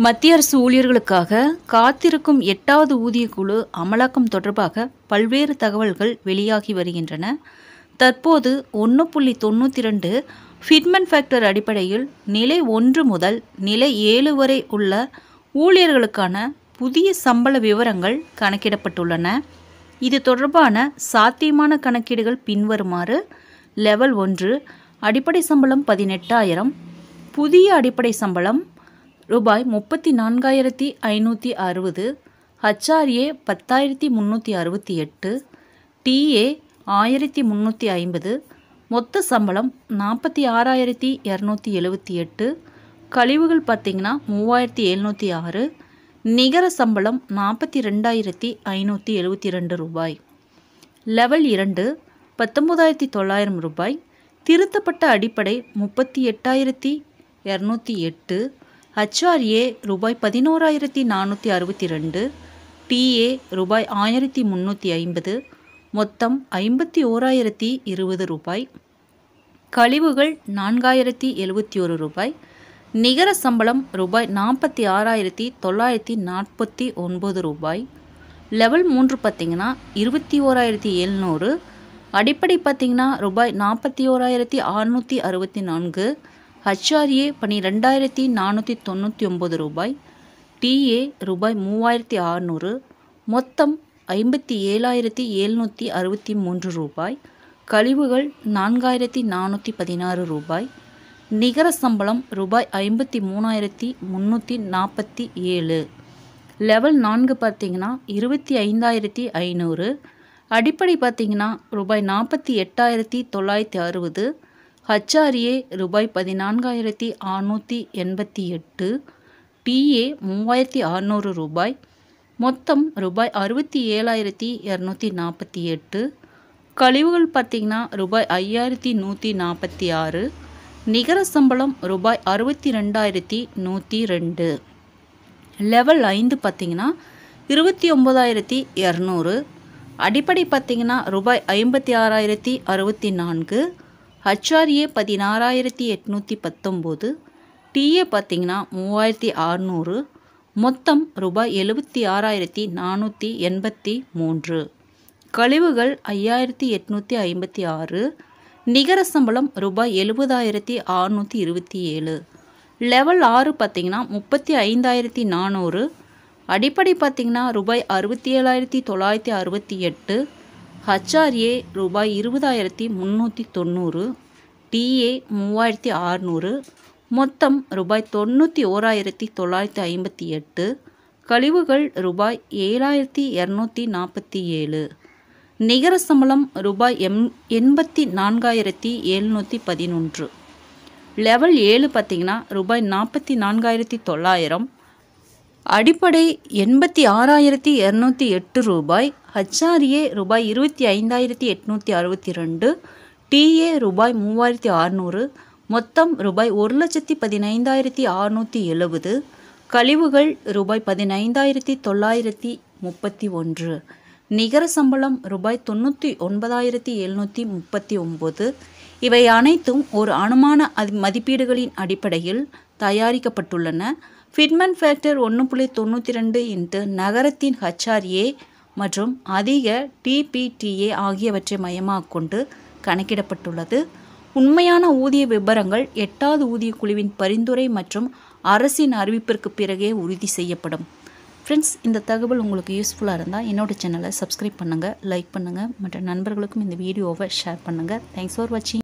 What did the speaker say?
மத்திய அரசு ஊழியர்களுக்காக காத்திருக்கும் 8வது ஊதியக்குழு அமலாக்கம் தொடர்பாக பல்வேறு தகவல்கள் வெளியாகி வருகின்றன. தற்போது 1.92 ஃபிட்மென்ட் ஃபேக்டர் அடிப்படையில் நிலை 1 முதல் நிலை 7 வரை உள்ள ஊழியர்களுக்கான புதிய சம்பள விவரங்கள் கணக்கிடப்பட்டுள்ளன. இது தொடர்பான சாத்தியமான கணக்கீடுகள் பின்வருமாறு. லெவல் 1 அடிப்படை சம்பளம் 18,000, புதிய அடிப்படை சம்பளம் ரூபாய் 34,560, HRA 10,368, TA 1,350, மொத்த சம்பளம் 46,278, கழிவுகள் பார்த்திங்கன்னா 3,706, நிகர சம்பளம் 42,572 ரூபாய். லெவல் 2 19,900 ரூபாய், திருத்தப்பட்ட அடிப்படை 38,208, HRA ரூபாய் 11,462, TA ரூபாய் 1,350, மொத்தம் 51,020 ரூபாய். கழிவுகள் 4,071 ரூபாய். நிகர சம்பளம் ரூபாய் 46,949 ரூபாய். லெவல் 3 பார்த்திங்கன்னா 21,700, அடிப்படை பார்த்திங்கன்னா ரூபாய் 41,664, HRA 12,499 ரூபாய், TA ரூபாய் 3,600, மொத்தம் 57,763 ரூபாய். கழிவுகள் 4,416 ரூபாய். நிகர சம்பளம் ரூபாய் 53,347. லெவல் 4 பார்த்திங்கன்னா 25,500, அடிப்படை பார்த்திங்கன்னா ரூபாய் 48,960, HRA ரூபாய் 14,688, TA 3,600 ரூபாய், மொத்தம் ரூபாய் 67,248. கழிவுகள் பார்த்திங்கன்னா ரூபாய் 5,146. நிகர சம்பளம் ரூபாய் 62,102. லெவல் 5 பார்த்திங்கன்னா 29,200, அடிப்படை பார்த்திங்கன்னா ரூபாய் 56,064, HRA 16,819, TA பார்த்திங்கன்னா 3,600, மொத்தம் ரூபாய் 76,483. கழிவுகள் 5,856. நிகர சம்பளம் ரூபாய் 70,627. லெவல் 6 பார்த்திங்கன்னா 35,400, அடிப்படை பார்த்திங்கன்னா ரூபாய் 67,968, HRA ரூபாய் 20,390, TA 3,600, மொத்தம் ரூபாய் 91,958. கழிவுகள் ரூபாய் 7,247. நிகர சம்பளம் ரூபாய் 84,711. லெவல் 7 பார்த்திங்கன்னா ரூபாய் 44,900, அடிப்படை 86,208 ரூபாய், HRA ரூபாய் 25,862, TA ரூபாய் 3,600, மொத்தம் ரூபாய் 1,15,670. கழிவுகள் ரூபாய் 15,931. நிகர சம்பளம் ரூபாய் 99,739. இவை அனைத்தும் ஒரு அனுமான மதிப்பீடுகளின் அடிப்படையில் தயாரிக்கப்பட்டுள்ளன. ஃபிட்மென்ட் ஃபேக்டர் 1.92 நகரத்தின் HRA மற்றும் அதிக TPTA ஆகியவற்றை மையமாக கொண்டு கணக்கிடப்பட்டுள்ளது. உண்மையான ஊதிய விபரங்கள் 8வது ஊதிய குழுவின் பரிந்துரை மற்றும் அரசின் அறிவிப்பிற்கு பிறகே உறுதி செய்யப்படும். ஃப்ரெண்ட்ஸ், இந்த தகவல் உங்களுக்கு யூஸ்ஃபுல்லாக இருந்தால் என்னோட சேனலை சப்ஸ்கிரைப் பண்ணுங்கள், லைக் பண்ணுங்கள், மற்ற நண்பர்களுக்கும் இந்த வீடியோவை ஷேர் பண்ணுங்கள். தேங்க்ஸ் ஃபார் வாட்சிங்.